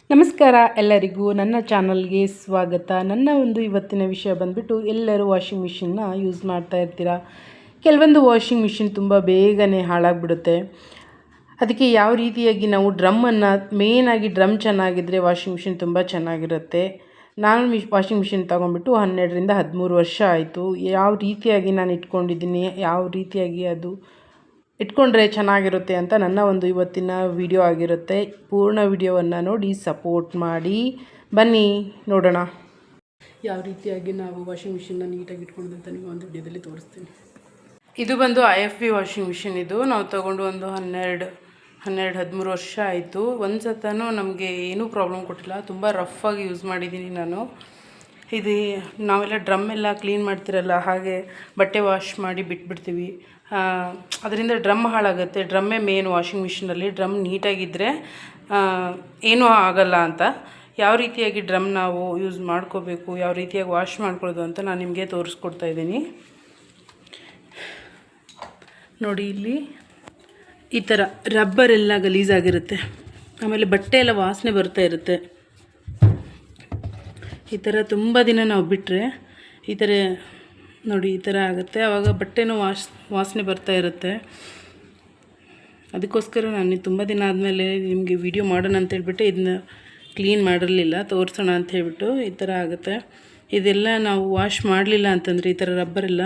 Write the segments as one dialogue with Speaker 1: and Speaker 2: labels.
Speaker 1: ನಮಸ್ಕಾರ ಎಲ್ಲರಿಗೂ ನನ್ನ ಚಾನಲ್ಗೆ ಸ್ವಾಗತ. ನನ್ನ ಒಂದು ಇವತ್ತಿನ ವಿಷಯ ಬಂದುಬಿಟ್ಟು, ಎಲ್ಲರೂ ವಾಷಿಂಗ್ ಮಿಷಿನ್ನ ಯೂಸ್ ಮಾಡ್ತಾ ಇರ್ತೀರ. ಕೆಲವೊಂದು ವಾಷಿಂಗ್ ಮಿಷಿನ್ ತುಂಬ ಬೇಗನೆ ಹಾಳಾಗಿಬಿಡುತ್ತೆ. ಅದಕ್ಕೆ ಯಾವ ರೀತಿಯಾಗಿ ನಾವು ಡ್ರಮ್ಮನ್ನು, ಮೇಯ್ನಾಗಿ ಡ್ರಮ್ ಚೆನ್ನಾಗಿದ್ದರೆ ವಾಷಿಂಗ್ ಮಿಷಿನ್ ತುಂಬ ಚೆನ್ನಾಗಿರುತ್ತೆ. ನಾನು ವಾಷಿಂಗ್ ಮಿಷಿನ್ ತೊಗೊಂಡ್ಬಿಟ್ಟು 12ರಿಂದ 13 ವರ್ಷ ಆಯಿತು. ಯಾವ ರೀತಿಯಾಗಿ ನಾನು ಇಟ್ಕೊಂಡಿದ್ದೀನಿ, ಯಾವ ರೀತಿಯಾಗಿ ಅದು ಇಟ್ಕೊಂಡ್ರೆ ಚೆನ್ನಾಗಿರುತ್ತೆ ಅಂತ ನನ್ನ ಒಂದು ಇವತ್ತಿನ ವಿಡಿಯೋ ಆಗಿರುತ್ತೆ. ಪೂರ್ಣ ವಿಡಿಯೋವನ್ನು ನೋಡಿ ಸಪೋರ್ಟ್ ಮಾಡಿ. ಬನ್ನಿ ನೋಡೋಣ ಯಾವ ರೀತಿಯಾಗಿ ನಾವು ವಾಷಿಂಗ್ ಮಿಷಿನ್ನ ನೀಟಾಗಿ ಇಟ್ಕೊಳ್ಳೋದು ಅಂತ ನೀವು ಒಂದು ವಿಡಿಯೋದಲ್ಲಿ ತೋರಿಸ್ತೀನಿ. ಇದು ಬಂದು IFB ವಾಷಿಂಗ್ ಮಿಷಿನ್. ಇದು ನಾವು ತೊಗೊಂಡು ಒಂದು 13 ವರ್ಷ ಆಯಿತು. ಒಂದು ಸತನೂ ನಮಗೆ ಏನೂ ಪ್ರಾಬ್ಲಮ್ ಕೊಟ್ಟಿಲ್ಲ. ತುಂಬ ರಫಾಗಿ ಯೂಸ್ ಮಾಡಿದ್ದೀನಿ ನಾನು. ಇದು ನಾವೆಲ್ಲ ಡ್ರಮ್ ಎಲ್ಲ ಕ್ಲೀನ್ ಮಾಡ್ತಿರಲ್ಲ, ಹಾಗೆ ಬಟ್ಟೆ ವಾಶ್ ಮಾಡಿ ಬಿಟ್ಬಿಡ್ತೀವಿ. ಅದರಿಂದ ಡ್ರಮ್ ಹಾಳಾಗುತ್ತೆ. ಡ್ರಮ್ಮೇ ಮೇನ್ ವಾಷಿಂಗ್ ಮಿಷಿನಲ್ಲಿ. ಡ್ರಮ್ ನೀಟಾಗಿದ್ದರೆ ಏನೂ ಆಗಲ್ಲ ಅಂತ. ಯಾವ ರೀತಿಯಾಗಿ ಡ್ರಮ್ ನಾವು ಯೂಸ್ ಮಾಡ್ಕೋಬೇಕು, ಯಾವ ರೀತಿಯಾಗಿ ವಾಶ್ ಮಾಡ್ಕೊಳ್ಳೋದು ಅಂತ ನಾನು ನಿಮಗೆ ತೋರಿಸ್ಕೊಡ್ತಾ ಇದ್ದೀನಿ. ನೋಡಿ, ಇಲ್ಲಿ ಈ ಥರ ರಬ್ಬರೆಲ್ಲ ಗಲೀಜಾಗಿರುತ್ತೆ. ಆಮೇಲೆ ಬಟ್ಟೆ ಎಲ್ಲ ವಾಸನೆ ಬರ್ತಾ ಇರುತ್ತೆ. ಈ ಥರ ತುಂಬ ದಿನ ನಾವು ಬಿಟ್ಟರೆ ಈ ಥರ ನೋಡಿ, ಈ ಥರ ಆಗುತ್ತೆ. ಆವಾಗ ಬಟ್ಟೆನೂ ವಾಸನೆ ಬರ್ತಾ ಇರುತ್ತೆ. ಅದಕ್ಕೋಸ್ಕರ ನಾನು ತುಂಬ ದಿನ ಆದಮೇಲೆ ನಿಮಗೆ ವಿಡಿಯೋ ಮಾಡೋಣ ಅಂತ ಹೇಳ್ಬಿಟ್ಟು ಇದನ್ನ ಕ್ಲೀನ್ ಮಾಡಿರಲಿಲ್ಲ, ತೋರಿಸೋಣ ಅಂತ ಹೇಳ್ಬಿಟ್ಟು. ಈ ಥರ ಆಗುತ್ತೆ. ಇದೆಲ್ಲ ನಾವು ವಾಶ್ ಮಾಡಲಿಲ್ಲ ಅಂತಂದರೆ, ಈ ಥರ ರಬ್ಬರೆಲ್ಲ,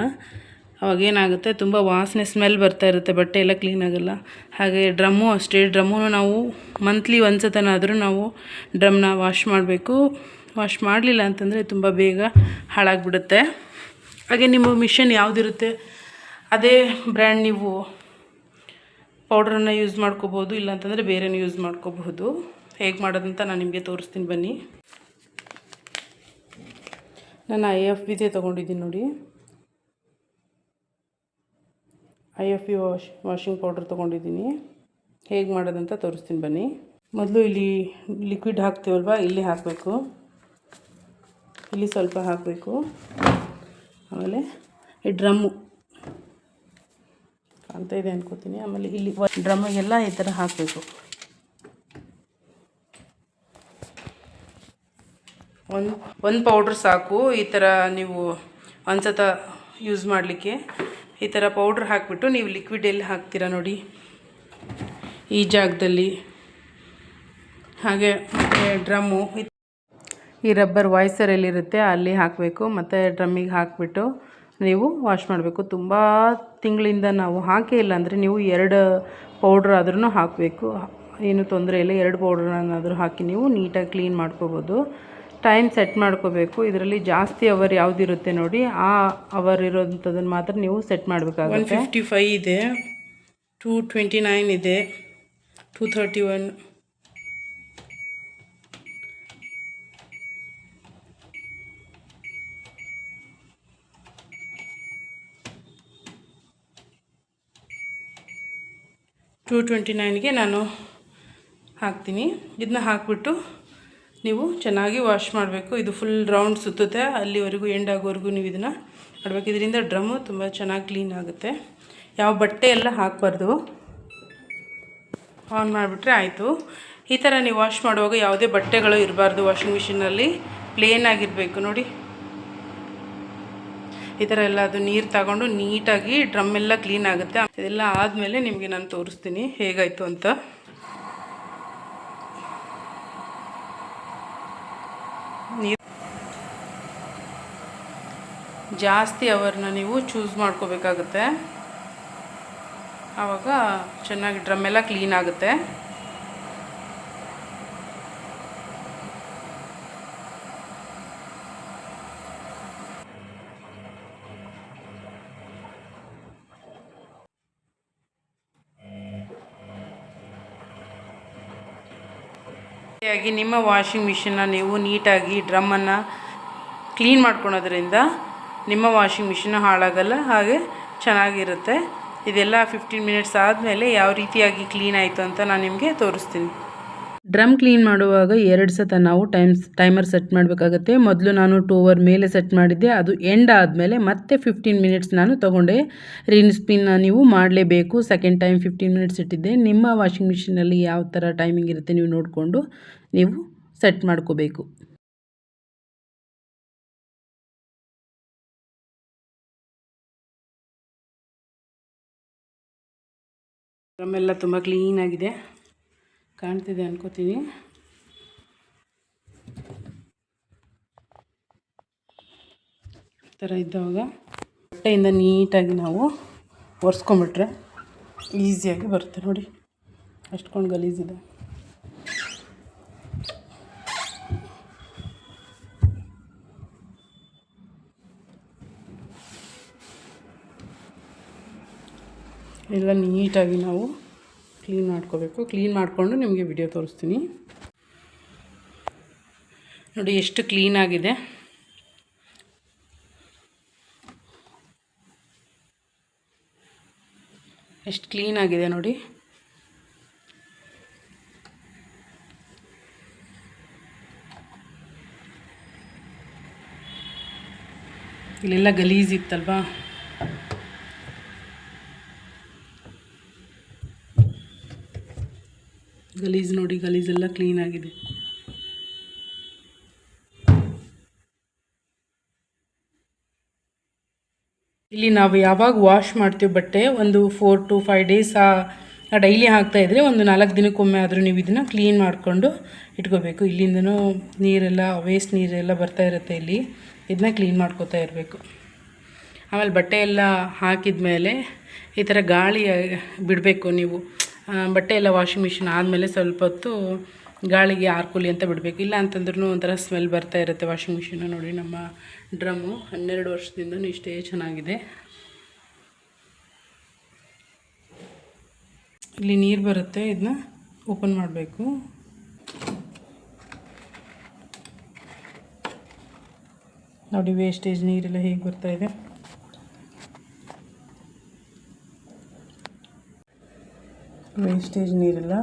Speaker 1: ಅವಾಗೇನಾಗುತ್ತೆ, ತುಂಬ ವಾಸನೆ ಸ್ಮೆಲ್ ಬರ್ತಾ ಇರುತ್ತೆ, ಬಟ್ಟೆ ಎಲ್ಲ ಕ್ಲೀನ್ ಆಗೋಲ್ಲ. ಹಾಗೆ ಡ್ರಮ್ಮು ಅಷ್ಟೇ. ಡ್ರಮ್ಮು ನಾವು ಮಂತ್ಲಿ ಒಂದು ಸತನಾದರೂ ನಾವು ಡ್ರಮ್ನ ವಾಶ್ ಮಾಡಬೇಕು. ವಾಶ್ ಮಾಡಲಿಲ್ಲ ಅಂತಂದರೆ ತುಂಬ ಬೇಗ ಹಾಳಾಗಿಬಿಡುತ್ತೆ. ಹಾಗೆ ನಿಮ್ಮ ಮಿಷನ್ ಯಾವುದಿರುತ್ತೆ ಅದೇ ಬ್ರ್ಯಾಂಡ್ ನೀವು ಪೌಡ್ರನ್ನು ಯೂಸ್ ಮಾಡ್ಕೋಬೋದು, ಇಲ್ಲಾಂತಂದರೆ ಬೇರೆನೂ ಯೂಸ್ ಮಾಡ್ಕೋಬಹುದು. ಹೇಗೆ ಮಾಡೋದಂತ ನಾನು ನಿಮಗೆ ತೋರಿಸ್ತೀನಿ ಬನ್ನಿ. ನಾನು IFBದೇ ತೊಗೊಂಡಿದ್ದೀನಿ ನೋಡಿ. IFB ವಾಷಿಂಗ್ ಪೌಡ್ರ್ ತೊಗೊಂಡಿದ್ದೀನಿ. ಹೇಗೆ ಮಾಡೋದಂತ ತೋರಿಸ್ತೀನಿ ಬನ್ನಿ. ಮೊದಲು ಇಲ್ಲಿ ಲಿಕ್ವಿಡ್ ಹಾಕ್ತೀವಲ್ವ, ಇಲ್ಲಿ ಹಾಕಬೇಕು. ಇಲ್ಲಿ ಸ್ವಲ್ಪ ಹಾಕಬೇಕು. ಆಮೇಲೆ ಈ ಡ್ರಮ್ಮು ಕಾಣ್ತಾ ಇದೆ ಅನ್ಕೋತೀನಿ. ಆಮೇಲೆ ಇಲ್ಲಿ ಡ್ರಮ್ಮಿಗೆಲ್ಲ ಈ ಥರ ಹಾಕಬೇಕು. ಒಂದು ಪೌಡ್ರ್ ಸಾಕು. ಈ ಥರ ನೀವು ಒಂದು ಸತ ಯೂಸ್ ಮಾಡಲಿಕ್ಕೆ ಈ ಥರ ಪೌಡ್ರ್ ಹಾಕಿಬಿಟ್ಟು ನೀವು ಲಿಕ್ವಿಡ್ ಎಲ್ಲಿ ಹಾಕ್ತೀರಾ ನೋಡಿ, ಈ ಜಾಗದಲ್ಲಿ. ಹಾಗೆ ಡ್ರಮ್ಮು ಈ ರಬ್ಬರ್ ವಾಯ್ಸರ್ ಎಲ್ಲಿರುತ್ತೆ ಅಲ್ಲಿ ಹಾಕಬೇಕು. ಮತ್ತು ಡ್ರಮ್ಮಿಗೆ ಹಾಕಿಬಿಟ್ಟು ನೀವು ವಾಶ್ ಮಾಡಬೇಕು. ತುಂಬ ತಿಂಗಳಿಂದ ನಾವು ಹಾಕೇ ಇಲ್ಲ ಅಂದರೆ ನೀವು 2 ಪೌಡ್ರ್ ಆದ್ರೂ ಹಾಕಬೇಕು. ಏನೂ ತೊಂದರೆ ಇಲ್ಲ. 2 ಪೌಡ್ರನ್ನಾದರೂ ಹಾಕಿ ನೀವು ನೀಟಾಗಿ ಕ್ಲೀನ್ ಮಾಡ್ಕೋಬೋದು. ಟೈಮ್ ಸೆಟ್ ಮಾಡ್ಕೋಬೇಕು. ಇದರಲ್ಲಿ ಜಾಸ್ತಿ ಅವರ್ ಯಾವುದಿರುತ್ತೆ ನೋಡಿ, ಆ ಅವರ್ ಇರೋಂಥದ್ದನ್ನು ಮಾತ್ರ ನೀವು ಸೆಟ್ ಮಾಡಬೇಕಾಗುತ್ತೆ. 155 ಇದೆ, 229 ಇದೆ, 231, 229ಗೆ ನಾನು ಹಾಕ್ತೀನಿ. ಇದನ್ನ ಹಾಕಿಬಿಟ್ಟು ನೀವು ಚೆನ್ನಾಗಿ ವಾಶ್ ಮಾಡಬೇಕು. ಇದು ಫುಲ್ ರೌಂಡ್ ಸುತ್ತುತ್ತೆ, ಅಲ್ಲಿವರೆಗೂ ಎಂಡ್ ಆಗೋವರೆಗೂ ನೀವು ಇದನ್ನು ಮಾಡಬೇಕು. ಇದರಿಂದ ಡ್ರಮ್ಮು ತುಂಬ ಚೆನ್ನಾಗಿ ಕ್ಲೀನ್ ಆಗುತ್ತೆ. ಯಾವ ಬಟ್ಟೆ ಎಲ್ಲ ಹಾಕಬಾರ್ದು, ಆನ್ ಮಾಡಿಬಿಟ್ರೆ ಆಯಿತು. ಈ ಥರ ನೀವು ವಾಶ್ ಮಾಡುವಾಗ ಯಾವುದೇ ಬಟ್ಟೆಗಳು ಇರಬಾರ್ದು. ವಾಷಿಂಗ್ ಮಿಷಿನಲ್ಲಿ ಪ್ಲೇನ್ ಆಗಿರಬೇಕು ನೋಡಿ. ಈ ಥರ ಎಲ್ಲ ಅದು ನೀರು ತಗೊಂಡು ನೀಟಾಗಿ ಡ್ರಮ್ ಎಲ್ಲ ಕ್ಲೀನ್ ಆಗುತ್ತೆ. ಇದೆಲ್ಲ ಆದಮೇಲೆ ನಿಮಗೆ ನಾನು ತೋರಿಸ್ತೀನಿ ಹೇಗಾಯಿತು ಅಂತ. ಜಾಸ್ತಿ ಅವರ್ನ ನೀವು ಚೂಸ್ ಮಾಡ್ಕೋಬೇಕಾಗುತ್ತೆ. ಆವಾಗ ಚೆನ್ನಾಗಿ ಡ್ರಮ್ ಎಲ್ಲ ಕ್ಲೀನ್ ಆಗುತ್ತೆ. ನಿಮ್ಮ ವಾಷಿಂಗ್ ಮಿಷಿನ್ನ ನೀವು ನೀಟಾಗಿ ಡ್ರಮ್ಮನ್ನು ಕ್ಲೀನ್ ಮಾಡ್ಕೊಳೋದ್ರಿಂದ ನಿಮ್ಮ ವಾಷಿಂಗ್ ಮಿಷಿನ್ ಹಾಳಾಗಲ್ಲ, ಹಾಗೆ ಚೆನ್ನಾಗಿರುತ್ತೆ. ಇದೆಲ್ಲ 15 ಮಿನಿಟ್ಸ್ ಆದಮೇಲೆ ಯಾವ ರೀತಿಯಾಗಿ ಕ್ಲೀನ್ ಆಯಿತು ಅಂತ ನಾನು ನಿಮಗೆ ತೋರಿಸ್ತೀನಿ. ಡ್ರಮ್ ಕ್ಲೀನ್ ಮಾಡುವಾಗ 2 ಸತ ನಾವು ಟೈಮರ್ ಸೆಟ್ ಮಾಡಬೇಕಾಗತ್ತೆ. ಮೊದಲು ನಾನು 2 ಅವರ್ ಮೇಲೆ ಸೆಟ್ ಮಾಡಿದ್ದೆ, ಅದು ಎಂಡ್ ಆದಮೇಲೆ ಮತ್ತೆ 15 ಮಿನಿಟ್ಸ್ ನಾನು ತೊಗೊಂಡೆ. ರಿನ್ ಸ್ಪಿನ್ನ ನೀವು ಮಾಡಲೇಬೇಕು. ಸೆಕೆಂಡ್ ಟೈಮ್ 15 ಮಿನಿಟ್ಸ್ ಇಟ್ಟಿದ್ದೆ. ನಿಮ್ಮ ವಾಷಿಂಗ್ ಮಿಷಿನಲ್ಲಿ ಯಾವ ಥರ ಟೈಮಿಂಗ್ ಇರುತ್ತೆ ನೀವು ನೋಡಿಕೊಂಡು ನೀವು ಸೆಟ್ ಮಾಡ್ಕೋಬೇಕು. ಡ್ರಮ್ಮೆಲ್ಲ ತುಂಬ ಕ್ಲೀನಾಗಿದೆ, ಕಾಣ್ತಿದೆ ಅನ್ಕೋತೀನಿ. ಈ ಥರ ಇದ್ದಾಗ ಬಟ್ಟೆಯಿಂದ ನೀಟಾಗಿ ನಾವು ಒರೆಸ್ಕೊಂಬಿಟ್ರೆ ಈಸಿಯಾಗಿ ಬರುತ್ತೆ. ನೋಡಿ ಅಷ್ಟೊಂದು ಗಲೀಜಿದೆ. ಎಲ್ಲ ನೀಟಾಗಿ ನಾವು ಕ್ಲೀನ್ ಮಾಡ್ಕೋಬೇಕು. ಕ್ಲೀನ್ ಮಾಡಿಕೊಂಡು ನಿಮಗೆ ವಿಡಿಯೋ ತೋರಿಸ್ತೀನಿ. ನೋಡಿ ಎಷ್ಟು ಕ್ಲೀನಾಗಿದೆ. ಎಷ್ಟು ಕ್ಲೀನಾಗಿದೆ ನೋಡಿ. ಇಲ್ಲೆಲ್ಲ ಗಲೀಜಿತ್ತಲ್ವಾ, ಗಲೀಜು ನೋಡಿ, ಗಲೀಜೆಲ್ಲ ಕ್ಲೀನಾಗಿದೆ. ಇಲ್ಲಿ ನಾವು ಯಾವಾಗ ವಾಶ್ ಮಾಡ್ತೀವಿ ಬಟ್ಟೆ, ಒಂದು 4 to 5 days ಡೈಲಿ ಹಾಕ್ತಾಯಿದ್ರೆ ಒಂದು 4 ದಿನಕ್ಕೊಮ್ಮೆ ಆದರೂ ನೀವು ಇದನ್ನು ಕ್ಲೀನ್ ಮಾಡಿಕೊಂಡು ಇಟ್ಕೋಬೇಕು. ಇಲ್ಲಿಂದನೂ ನೀರೆಲ್ಲ ವೇಸ್ಟ್ ನೀರೆಲ್ಲ ಬರ್ತಾ ಇರುತ್ತೆ. ಇಲ್ಲಿ ಇದನ್ನ ಕ್ಲೀನ್ ಮಾಡ್ಕೋತಾ ಇರಬೇಕು. ಆಮೇಲೆ ಬಟ್ಟೆ ಎಲ್ಲ ಹಾಕಿದ ಮೇಲೆ ಈ ಥರ ಗಾಳಿ ಬಿಡಬೇಕು. ನೀವು ಬಟ್ಟೆ ಎಲ್ಲ ವಾಷಿಂಗ್ ಮಿಷಿನ್ ಆದಮೇಲೆ ಸ್ವಲ್ಪ ಹೊತ್ತು ಗಾಳಿಗೆ ಆರ್ಕೊಲಿ ಅಂತ ಬಿಡಬೇಕು. ಇಲ್ಲ ಅಂತಂದ್ರೂ ಒಂಥರ ಸ್ಮೆಲ್ ಬರ್ತಾ ಇರುತ್ತೆ ವಾಷಿಂಗ್ ಮಿಷಿನ್ನು. ನೋಡಿ ನಮ್ಮ ಡ್ರಮ್ಮು 12 ವರ್ಷದಿಂದನೂ ಇಷ್ಟೇ ಚೆನ್ನಾಗಿದೆ. ಇಲ್ಲಿ ನೀರು ಬರುತ್ತೆ, ಇದನ್ನ ಓಪನ್ ಮಾಡಬೇಕು. ನೋಡಿ ವೇಸ್ಟೇಜ್ ನೀರೆಲ್ಲ ಹೇಗೆ ಬರ್ತಾಯಿದೆ. ವೇಸ್ಟೇಜ್ ನೀರೆಲ್ಲ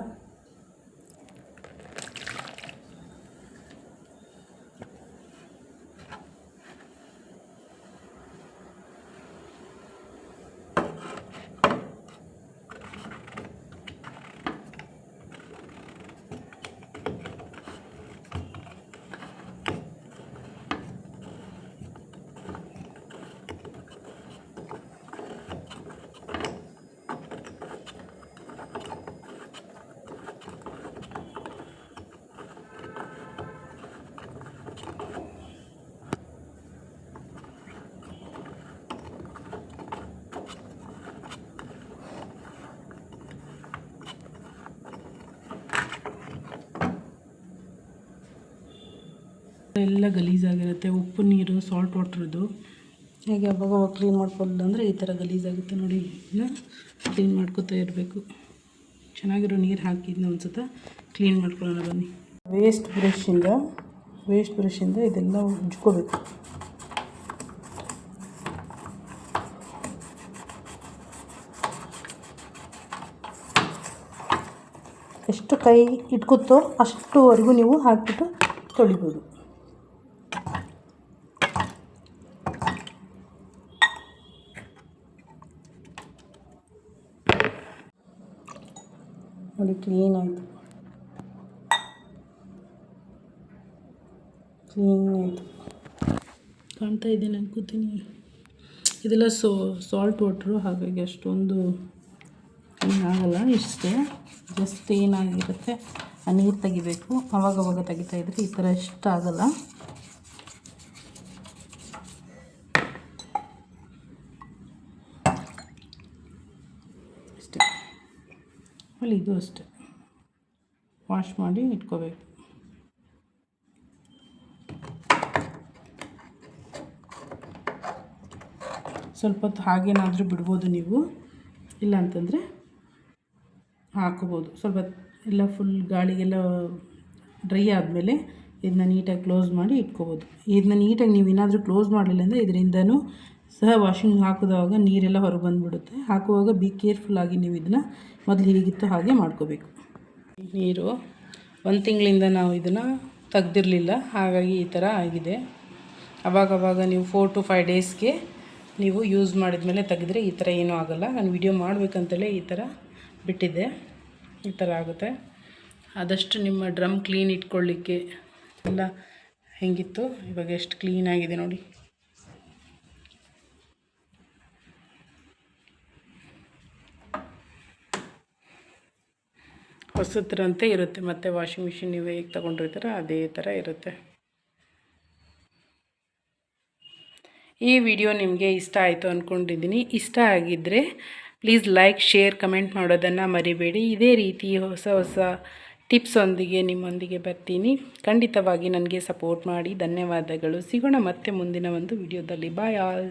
Speaker 1: ಎಲ್ಲ ಗಲೀಜಾಗಿರುತ್ತೆ. ಉಪ್ಪು ನೀರು, ಸಾಲ್ಟ್ ವಾಟ್ರದ್ದು ಹೇಗೆ ಅವಾಗ ಕ್ಲೀನ್ ಮಾಡ್ಕೊಳ್ಳೋದು ಅಂದರೆ ಈ ಥರ ಗಲೀಜಾಗುತ್ತೆ. ನೋಡಿ ಇದನ್ನ ಕ್ಲೀನ್ ಮಾಡ್ಕೊತಾ ಇರಬೇಕು. ಚೆನ್ನಾಗಿರೋ ನೀರು ಹಾಕಿದ್ನ ಒಂದು ಸತ ಕ್ಲೀನ್ ಮಾಡ್ಕೊಳ್ಳೋಣ ಬನ್ನಿ. ವೇಸ್ಟ್ ಬ್ರಷಿಂದ ಇದೆಲ್ಲ ಉಜ್ಕೋಬೇಕು. ಎಷ್ಟು ಕೈ ಇಟ್ಕುತ್ತೋ ಅಷ್ಟುವರೆಗೂ ನೀವು ಹಾಕಿಬಿಟ್ಟು ತೊಳಿಬೋದು. ನೋಡಿ ಕ್ಲೀನ್ ಆಯಿತು. ಕಾಣ್ತಾ ಇದ್ದೇನೆ ಅನ್ಕೋತೀನಿ. ಇದೆಲ್ಲ ಸಾಲ್ಟ್ ವಾಟ್ರು, ಹಾಗಾಗಿ ಅಷ್ಟೊಂದು ಕ್ಲೀನ್ ಆಗಲ್ಲ. ಇಷ್ಟೇ ಜಸ್ಟ್ ಏನಾಗಿರುತ್ತೆ ಆ ನೀರು ತೆಗಿಬೇಕು. ಅವಾಗವಾಗ ತೆಗಿತಾಯಿದ್ರೆ ಈ ಥರ ಇಷ್ಟ ಆಗಲ್ಲ. ಅಷ್ಟೇ. ಆಮೇಲೆ ಇದು ಅಷ್ಟೇ ವಾಶ್ ಮಾಡಿ ಇಟ್ಕೋಬೇಕು. ಸ್ವಲ್ಪ ಹೊತ್ತು ಹಾಗೇನಾದರೂ ಬಿಡ್ಬೋದು ನೀವು, ಇಲ್ಲ ಅಂತಂದರೆ ಹಾಕೋಬೋದು. ಸ್ವಲ್ಪ ಎಲ್ಲ ಫುಲ್ ಗಾಳಿಗೆಲ್ಲ ಡ್ರೈ ಆದಮೇಲೆ ಇದನ್ನ ನೀಟಾಗಿ ಕ್ಲೋಸ್ ಮಾಡಿ ಇಟ್ಕೋಬೋದು. ಇದನ್ನ ನೀಟಾಗಿ ನೀವು ಏನಾದರೂ ಕ್ಲೋಸ್ ಮಾಡಲಿಲ್ಲ ಅಂದರೆ ಇದರಿಂದನೂ ಸಹ ವಾಷಿಂಗ್ ಹಾಕಿದಾಗ ನೀರೆಲ್ಲ ಹೊರಗೆ ಬಂದುಬಿಡುತ್ತೆ. ಹಾಕುವಾಗ ಬಿ ಕೇರ್ಫುಲ್ಲಾಗಿ ನೀವು ಇದನ್ನು ಮೊದಲು ಹೇಗಿತ್ತು ಹಾಗೆ ಮಾಡ್ಕೋಬೇಕು. ನೀರು 1 ತಿಂಗಳಿಂದ ನಾವು ಇದನ್ನು ತೆಗ್ದಿರಲಿಲ್ಲ, ಹಾಗಾಗಿ ಈ ಥರ ಆಗಿದೆ. ಅವಾಗವಾಗ ನೀವು 4 to 5 ಡೇಸ್ಗೆ ನೀವು ಯೂಸ್ ಮಾಡಿದ ಮೇಲೆ ತೆಗೆದ್ರೆ ಈ ಥರ ಏನೂ ಆಗೋಲ್ಲ. ನಾನು ವಿಡಿಯೋ ಮಾಡಬೇಕಂತಲೇ ಈ ಥರ ಬಿಟ್ಟಿದ್ದೆ. ಈ ಥರ ಆಗುತ್ತೆ. ಆದಷ್ಟು ನಿಮ್ಮ ಡ್ರಮ್ ಕ್ಲೀನ್ ಇಟ್ಕೊಳ್ಳಿಕ್ಕೆ ಎಲ್ಲ ಹೆಂಗಿತ್ತು ಇವಾಗ ಎಷ್ಟು ಕ್ಲೀನಾಗಿದೆ ನೋಡಿ. ಹೊಸದ್ರಂತೆ ಇರುತ್ತೆ, ಮತ್ತು ವಾಷಿಂಗ್ ಮಿಷಿನ್ ನೀವು ಹೇಗೆ ತೊಗೊಂಡಿರ್ತೀರ ಅದೇ ಥರ ಇರುತ್ತೆ. ಈ ವಿಡಿಯೋ ನಿಮಗೆ ಇಷ್ಟ ಆಯಿತು ಅಂದ್ಕೊಂಡಿದ್ದೀನಿ. ಇಷ್ಟ ಆಗಿದ್ದರೆ ಪ್ಲೀಸ್ ಲೈಕ್, ಶೇರ್, ಕಮೆಂಟ್ ಮಾಡೋದನ್ನು ಮರಿಬೇಡಿ. ಇದೇ ರೀತಿ ಹೊಸ ಹೊಸ ಟಿಪ್ಸೊಂದಿಗೆ ನಿಮ್ಮೊಂದಿಗೆ ಬರ್ತೀನಿ. ಖಂಡಿತವಾಗಿ ನನಗೆ ಸಪೋರ್ಟ್ ಮಾಡಿ. ಧನ್ಯವಾದಗಳು. ಸಿಗೋಣ ಮತ್ತೆ ಮುಂದಿನ ಒಂದು ವಿಡಿಯೋದಲ್ಲಿ. Bye all.